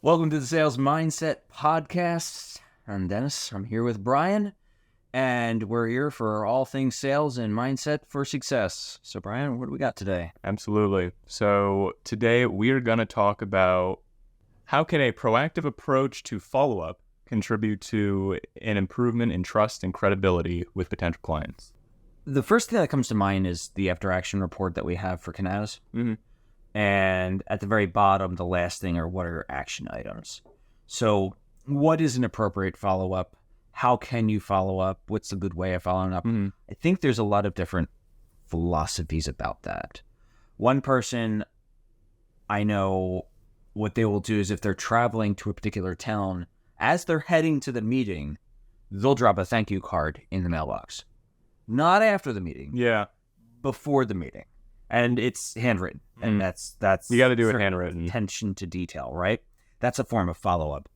Welcome to the Sales Mindset Podcast. I'm Dennis. I'm here with Brian, and we're here for all things sales and mindset for success. So, Brian, what do we got today? Absolutely. So today we are going to talk about how can a proactive approach to follow-up contribute to an improvement in trust and credibility with potential clients. The first thing that comes to mind is the after-action report that we have for Canaz. Mm-hmm. And at the very bottom, the last thing are what are action items. So what is an appropriate follow-up? How can you follow up? What's a good way of following up? Mm-hmm. I think there's a lot of different philosophies about that. One person I know, what they will do is if they're traveling to a particular town, as they're heading to the meeting, they'll drop a thank you card in the mailbox. Not after the meeting. Yeah. Before the meeting. And it's handwritten. And that's you got to do it handwritten. Attention to detail, right? That's a form of follow-up.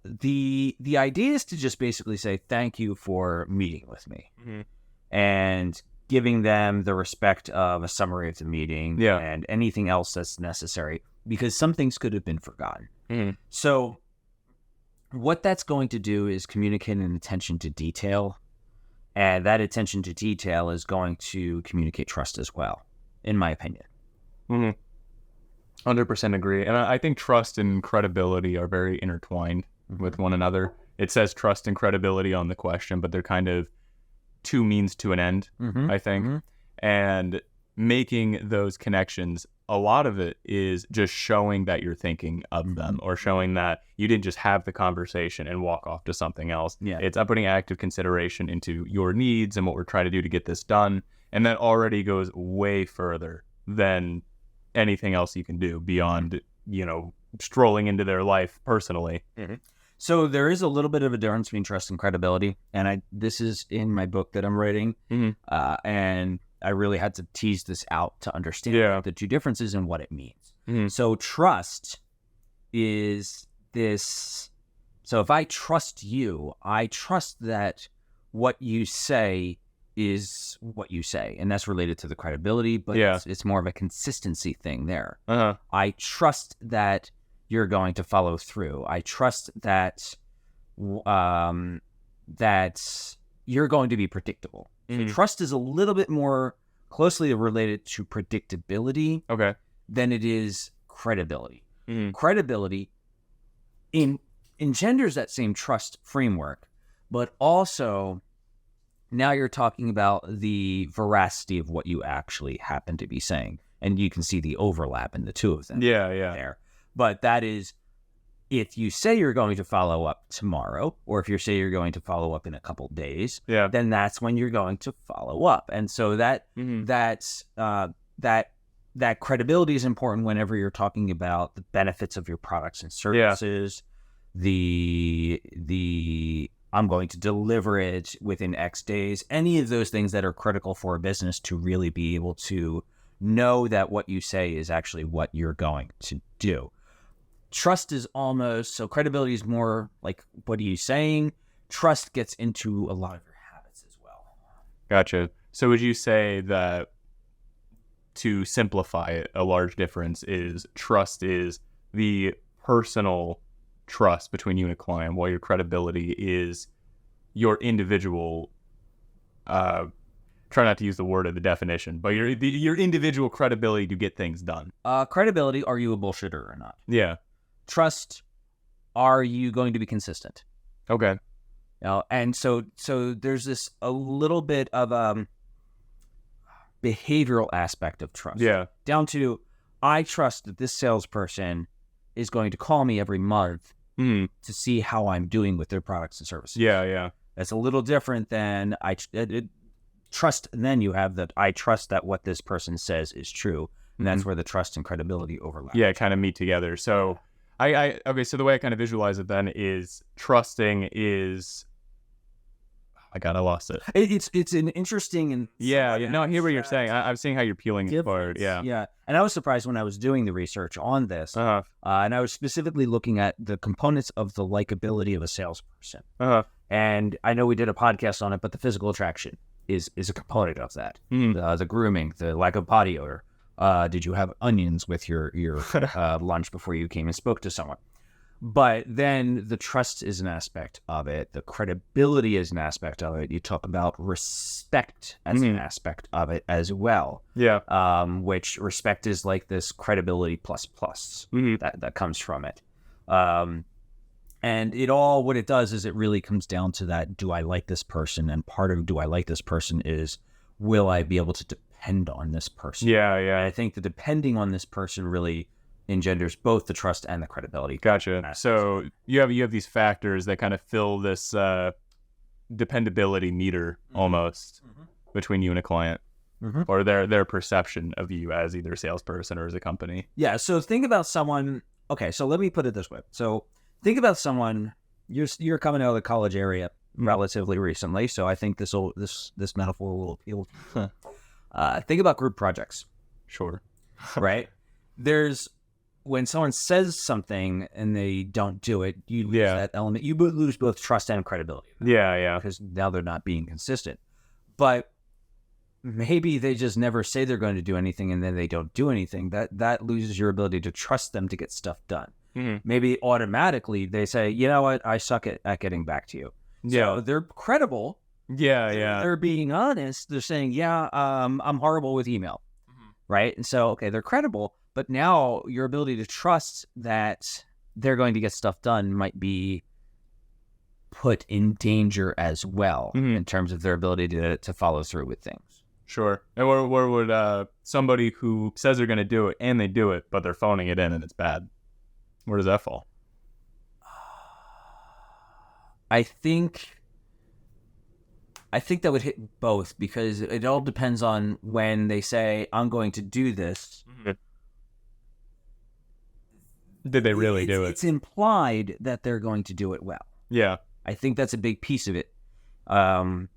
The idea is to just basically say thank you for meeting with me, and giving them the respect of a summary of the meeting, and anything else that's necessary, because some things could have been forgotten. So what that's going to do is communicate an attention to detail, and that attention to detail is going to communicate trust as well, in my opinion. 100% agree. And I think trust and credibility are very intertwined with one another. It says trust and credibility on the question, but they're kind of two means to an end, I think. And making those connections, a lot of it is just showing that you're thinking of them, or showing that you didn't just have the conversation and walk off to something else. It's putting active consideration into your needs and what we're trying to do to get this done. And that already goes way further than anything else you can do beyond, strolling into their life personally. So there is a little bit of a difference between trust and credibility. And this is in my book that I'm writing. And I really had to tease this out to understand the two differences and what it means. So trust is this. So if I trust you, I trust that what you say is what you say, and that's related to the credibility, but it's more of a consistency thing there. I trust that you're going to follow through. I trust that that you're going to be predictable. So trust is a little bit more closely related to predictability than it is credibility. Credibility engenders that same trust framework, but also now you're talking about the veracity of what you actually happen to be saying. And you can see the overlap in the two of them. There. But that is, if you say you're going to follow up tomorrow, or if you say you're going to follow up in a couple days, then that's when you're going to follow up. And so that credibility is important whenever you're talking about the benefits of your products and services, the I'm going to deliver it within X days, any of those things that are critical for a business to really be able to know that what you say is actually what you're going to do. Trust is almost, so credibility is more like, what are you saying? Trust gets into a lot of your habits as well. Gotcha. So would you say that, to simplify it, a large difference is trust is the personal trust between you and a client, while your credibility is your individual, try not to use the word of the definition, but your individual credibility to get things done. Credibility, are you a bullshitter or not? Trust, are you going to be consistent? And so there's this a little bit of a behavioral aspect of trust. Down to, I trust that this salesperson is going to call me every month to see how I'm doing with their products and services. That's a little different than trust. And then you have that I trust that what this person says is true. And that's where the trust and credibility overlap. Kind of meet together. So so the way I kind of visualize it then is trusting is, I lost it. It's an interesting and no, I hear what you're saying. I'm seeing how you're peeling it apart. And I was surprised when I was doing the research on this, and I was specifically looking at the components of the likability of a salesperson. And I know we did a podcast on it, but the physical attraction is a component of that. The grooming, the lack of body odor. Did you have onions with your lunch before you came and spoke to someone? But then the trust is an aspect of it. The credibility is an aspect of it. You talk about respect as an aspect of it as well. Yeah. Which respect is like this credibility plus that comes from it. And what it does is it really comes down to that, do I like this person? And part of do I like this person is, will I be able to depend on this person? Yeah. And I think the depending on this person really engenders both the trust and the credibility. Gotcha. So you have these factors that kind of fill this dependability meter almost between you and a client, or their perception of you as either a salesperson or as a company. Yeah. So think about someone. Okay. So let me put it this way. So think about someone. You're coming out of the college area relatively recently, so I think this metaphor will appeal. Think about group projects. Sure. Right. When someone says something and they don't do it, you lose that element. You lose both trust and credibility. Yeah. Because now they're not being consistent. But maybe they just never say they're going to do anything and then they don't do anything. That loses your ability to trust them to get stuff done. Maybe automatically they say, you know what, I suck at getting back to you. So they're credible. Yeah. They're being honest. They're saying, I'm horrible with email. Right? And so, okay, they're credible. But now your ability to trust that they're going to get stuff done might be put in danger as well in terms of their ability to follow through with things. Sure. And where would somebody who says they're going to do it and they do it, but they're phoning it in and it's bad, where does that fall? I think that would hit both, because it all depends on when they say, I'm going to do this. Did they really do it? It's implied that they're going to do it well. Yeah. I think that's a big piece of it. And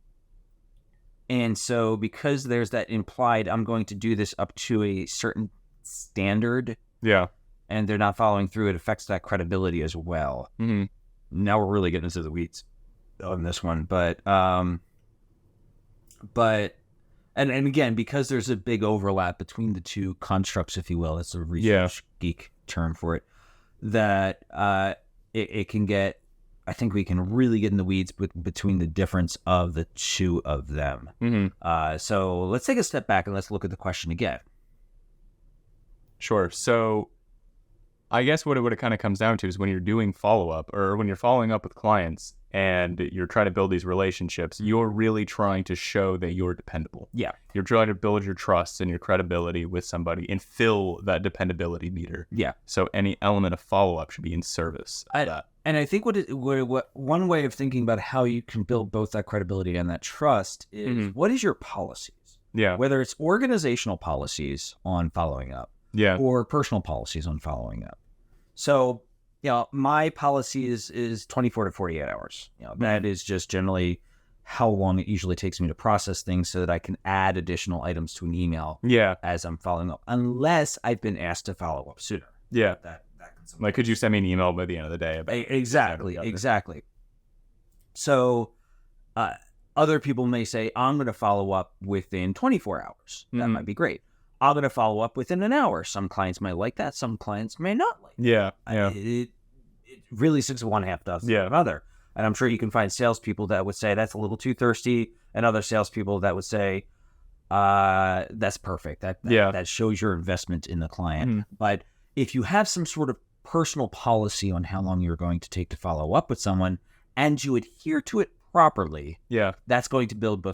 so because there's that implied, I'm going to do this up to a certain standard. Yeah. And they're not following through, it affects that credibility as well. Now we're really getting into the weeds on this one. But again, because there's a big overlap between the two constructs, if you will, that's a research geek term for it, that it can get, I think we can really get in the weeds between the difference of the two of them. So let's take a step back and let's look at the question again. Sure. So I guess what it kind of comes down to is when you're doing follow-up, or when you're following up with clients and you're trying to build these relationships, you're really trying to show that you're dependable. Yeah. You're trying to build your trust and your credibility with somebody and fill that dependability meter. Yeah. So any element of follow-up should be in service of that. And I think what one way of thinking about how you can build both that credibility and that trust is, what is your policies? Yeah. Whether it's organizational policies on following up, or personal policies on following up. So, my policy is 24 to 48 hours. That is just generally how long it usually takes me to process things so that I can add additional items to an email as I'm following up, unless I've been asked to follow up sooner. Yeah. That like, could you send me an email by the end of the day? Exactly. So, other people may say, I'm going to follow up within 24 hours. That might be great. I'm going to follow up within an hour. Some clients might like that. Some clients may not like that. It really 6 of one, half dozen of another. And I'm sure you can find salespeople that would say that's a little too thirsty, and other salespeople that would say, that's perfect. That shows your investment in the client. But if you have some sort of personal policy on how long you're going to take to follow up with someone, and you adhere to it properly, that's going to build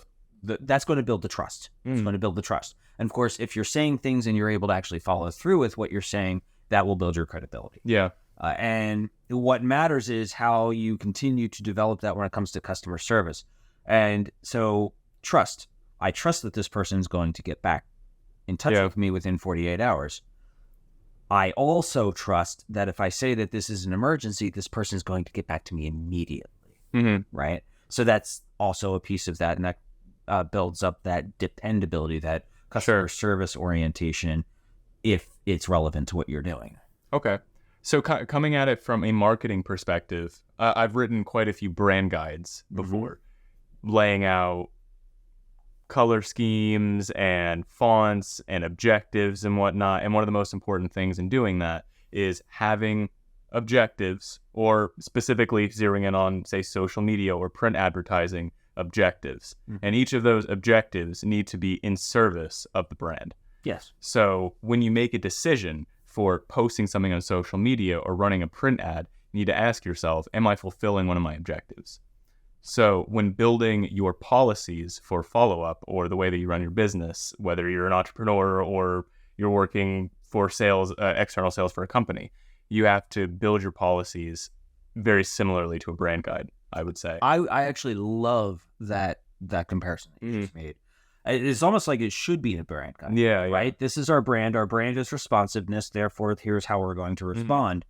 that's going to build the trust. It's going to build the trust. And of course, if you're saying things and you're able to actually follow through with what you're saying, that will build your credibility. And what matters is how you continue to develop that when it comes to customer service. And so trust. I trust that this person is going to get back in touch with me within 48 hours. I also trust that if I say that this is an emergency, this person is going to get back to me immediately. Right? So that's also a piece of that. And that builds up that dependability, that customer service orientation, if it's relevant to what you're doing. Okay. So coming at it from a marketing perspective, I've written quite a few brand guides before, laying out color schemes and fonts and objectives and whatnot. And one of the most important things in doing that is having objectives, or specifically zeroing in on, say, social media or print advertising objectives. And each of those objectives need to be in service of the brand. Yes. So when you make a decision for posting something on social media or running a print ad, you need to ask yourself, am I fulfilling one of my objectives? So when building your policies for follow-up or the way that you run your business, whether you're an entrepreneur or you're working for sales, external sales for a company, you have to build your policies very similarly to a brand guide, I would say. I actually love that comparison that you just made. It's almost like it should be a brand guide. Yeah, right? This is our brand. Our brand is responsiveness. Therefore, here's how we're going to respond.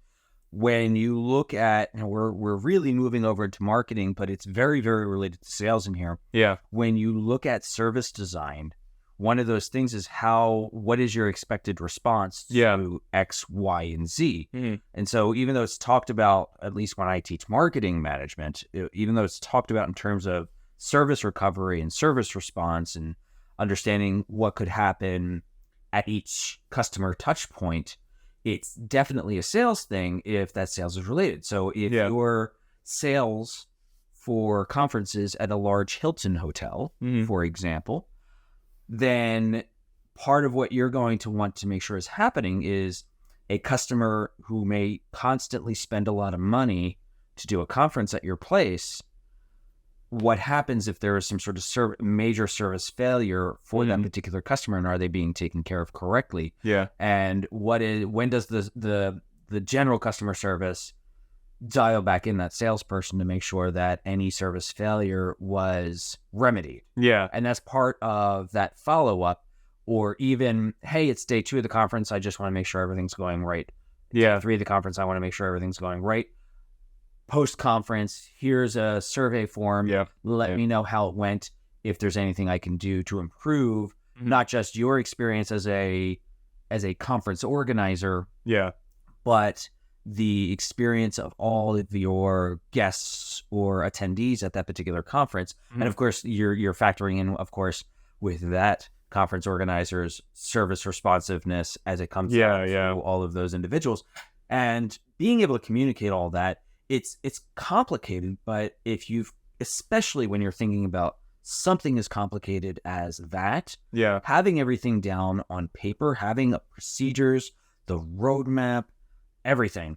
When you look at, and we're really moving over into marketing, but it's very, very related to sales in here. Yeah. When you look at service design, one of those things is what is your expected response to X, Y, and Z? And so even though it's talked about, at least when I teach marketing management, even though it's talked about in terms of service recovery and service response and understanding what could happen at each customer touch point, it's definitely a sales thing if that sales is related. So if your sales for conferences at a large Hilton hotel, for example, then part of what you're going to want to make sure is happening is a customer who may constantly spend a lot of money to do a conference at your place. What happens if there is some sort of major service failure for that particular customer, and are they being taken care of correctly? Yeah. And when does the general customer service dial back in that salesperson to make sure that any service failure was remedied? Yeah. And that's part of that follow-up, or even, hey, it's day 2 of the conference. I just want to make sure everything's going right. Yeah. Day 3 of the conference, I want to make sure everything's going right. Post-conference, here's a survey form. Let me know how it went, if there's anything I can do to improve not just your experience as a conference organizer, but the experience of all of your guests or attendees at that particular conference. And of course, you're factoring in, of course, with that conference organizer's service responsiveness as it comes to all of those individuals. And being able to communicate all that, it's complicated, but especially when you're thinking about something as complicated as that, having everything down on paper, having procedures, the roadmap, everything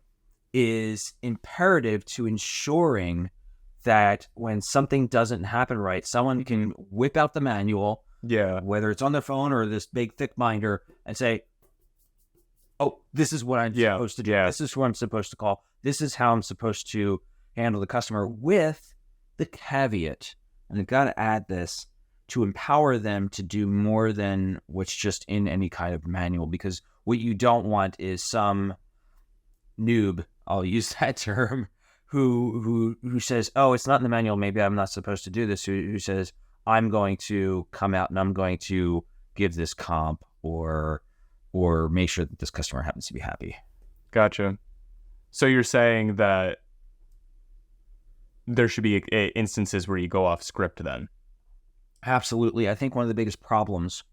is imperative to ensuring that when something doesn't happen right, someone can whip out the manual, whether it's on their phone or this big thick binder, and say, oh, this is what I'm supposed to do. This is who I'm supposed to call. This is how I'm supposed to handle the customer, with the caveat, and I've got to add this, to empower them to do more than what's just in any kind of manual. Because what you don't want is some noob, I'll use that term, who says, oh, it's not in the manual, maybe I'm not supposed to do this, who says, I'm going to come out and I'm going to give this comp or make sure that this customer happens to be happy. Gotcha. So you're saying that there should be instances where you go off script then? Absolutely. I think one of the biggest problems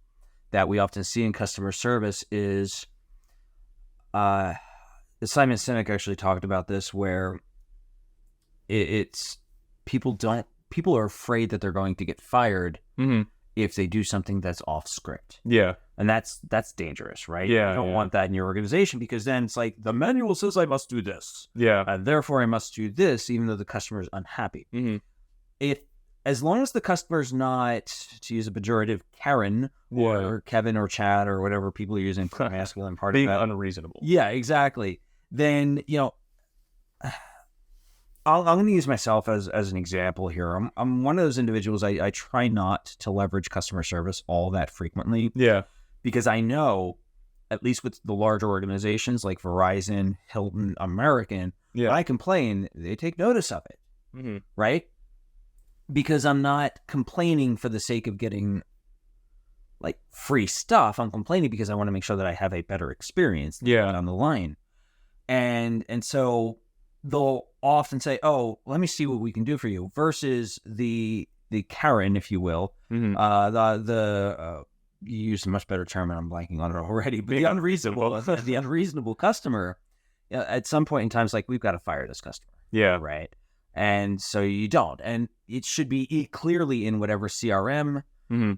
that we often see in customer service is, Simon Sinek actually talked about this, where it's people are afraid that they're going to get fired if they do something that's off script. And that's dangerous, right? You don't want that in your organization, because then it's like, the manual says I must do this. And therefore I must do this, even though the customer is unhappy. As long as the customer's not, to use a pejorative, Karen or Kevin or Chad or whatever people are using for masculine part being of that. unreasonable. Yeah, exactly. Then, I'm going to use myself as an example here. I'm one of those individuals, I try not to leverage customer service all that frequently. Because I know, at least with the larger organizations like Verizon, Hilton, American, when I complain, they take notice of it, right? Because I'm not complaining for the sake of getting like free stuff. I'm complaining because I want to make sure that I have a better experience on the line. And so they'll often say, oh, let me see what we can do for you, versus the Karen, if you will, you used a much better term and I'm blanking on it already, but the unreasonable customer at some point in time, it's like, we've got to fire this customer. Yeah. Right. And so you don't. And it should be clearly in whatever CRM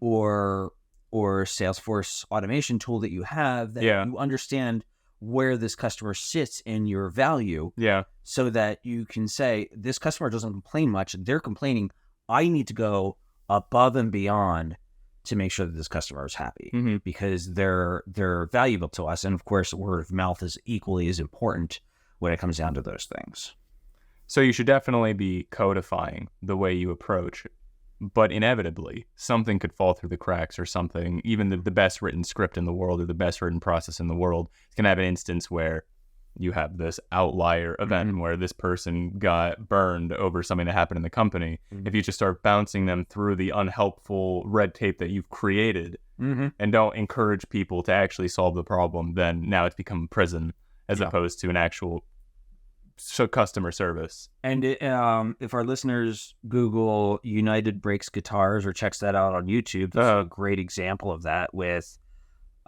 or Salesforce automation tool that you have, that you understand where this customer sits in your value. Yeah. So that you can say, this customer doesn't complain much. They're complaining. I need to go above and beyond to make sure that this customer is happy because they're valuable to us. And of course, word of mouth is equally as important when it comes down to those things. So you should definitely be codifying the way you approach, but inevitably something could fall through the cracks, or something, even the best written script in the world or the best written process in the world can have an instance where you have this outlier event where this person got burned over something that happened in the company. If you just start bouncing them through the unhelpful red tape that you've created and don't encourage people to actually solve the problem, then now it's become prison as opposed to an actual customer service. And if our listeners Google United Breaks Guitars or checks that out on YouTube, that's a great example of that with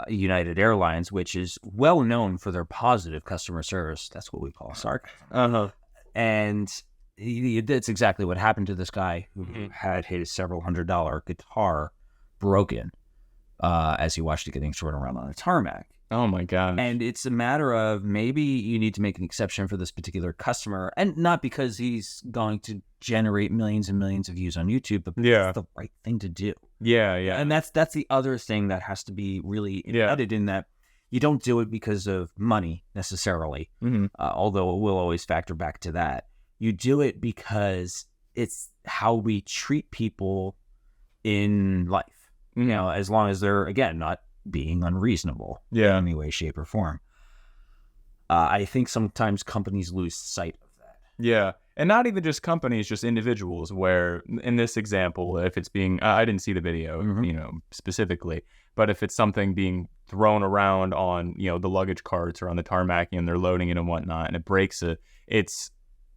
United Airlines, which is well known for their positive customer service. That's what we call sarcasm. And that's exactly what happened to this guy who had his several $100 guitar broken as he watched it getting thrown around on a tarmac. Oh my God. And it's a matter of, maybe you need to make an exception for this particular customer, and not because he's going to generate millions and millions of views on YouTube, but it's the right thing to do. Yeah. And that's the other thing that has to be really embedded in that. You don't do it because of money necessarily, although it will always factor back to that. You do it because it's how we treat people in life, you know, as long as they're, again, not being unreasonable in any way, shape, or form. I think sometimes companies lose sight of that. Yeah. And not even just companies, just individuals, where in this example, if it's being, I didn't see the video, you know, specifically, but if it's something being thrown around on, you know, the luggage carts or on the tarmac and they're loading it and whatnot, and it breaks it, it's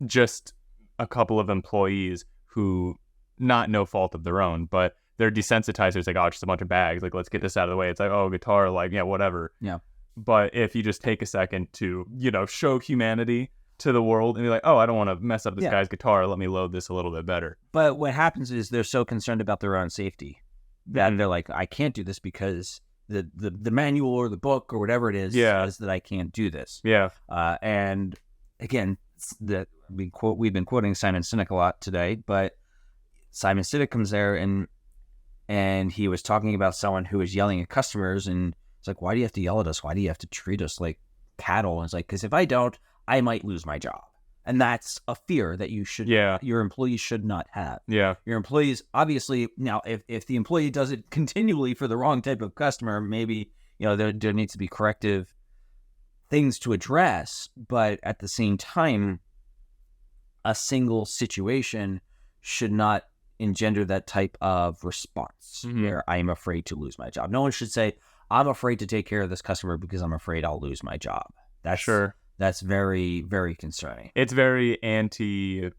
just a couple of employees who, not no fault of their own, but they're desensitized. It's like, oh, just a bunch of bags. Like, let's get this out of the way. It's like, oh, guitar, like, yeah, whatever. Yeah. But if you just take a second to, you know, show humanity to the world and be like, oh, I don't want to mess up this guy's guitar. Let me load this a little bit better. But what happens is they're so concerned about their own safety that they're like, I can't do this because the manual or the book or whatever it is says that I can't do this. Yeah. And again, we've been quoting Simon Sinek a lot today, but Simon Sinek comes there and he was talking about someone who was yelling at customers, and it's like, why do you have to yell at us? Why do you have to treat us like cattle? And it's like, because if I don't, I might lose my job. And that's a fear that you should, your employees should not have. Yeah. Your employees, obviously, now, if the employee does it continually for the wrong type of customer, maybe, you know, there needs to be corrective things to address. But at the same time, a single situation should not engender that type of response where I'm afraid to lose my job. No one should say, I'm afraid to take care of this customer because I'm afraid I'll lose my job. That's very, very concerning. It's very anti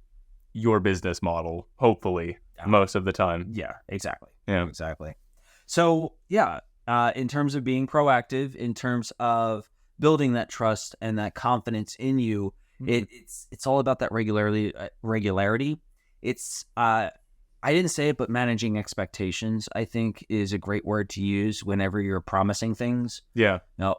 your business model, hopefully, most of the time. Yeah, exactly. Yeah, exactly. So, in terms of being proactive, in terms of building that trust and that confidence in you, it's all about that regularity. It's I didn't say it, but managing expectations, I think, is a great word to use whenever you're promising things. Yeah. Now,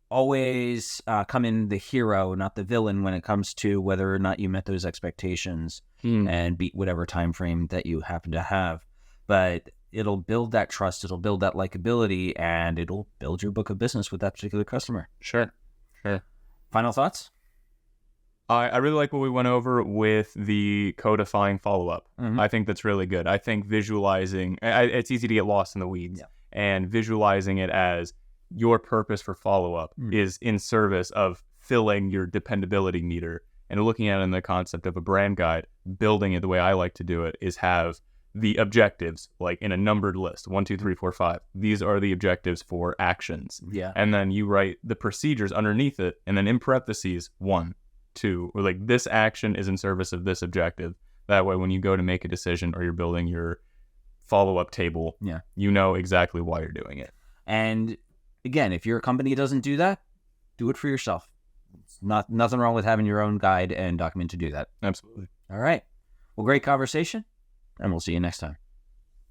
always come in the hero, not the villain, when it comes to whether or not you met those expectations and beat whatever time frame that you happen to have. But it'll build that trust, it'll build that likability, and it'll build your book of business with that particular customer. Sure. Final thoughts? I really like what we went over with the codifying follow-up. I think that's really good. I think visualizing, it's easy to get lost in the weeds, and visualizing it as your purpose for follow-up is in service of filling your dependability meter, and looking at it in the concept of a brand guide, building it the way I like to do it is have the objectives like in a numbered list, 1, 2, 3, 4, 5. These are the objectives for actions. Yeah. And then you write the procedures underneath it, and then in parentheses, 1, 2, or like this action is in service of this objective. That way, when you go to make a decision or you're building your follow-up table, you know exactly why you're doing it. And again, if your company doesn't do that, do it for yourself. nothing wrong with having your own guide and document to do that. Absolutely. All right. Well, great conversation, and we'll see you next time.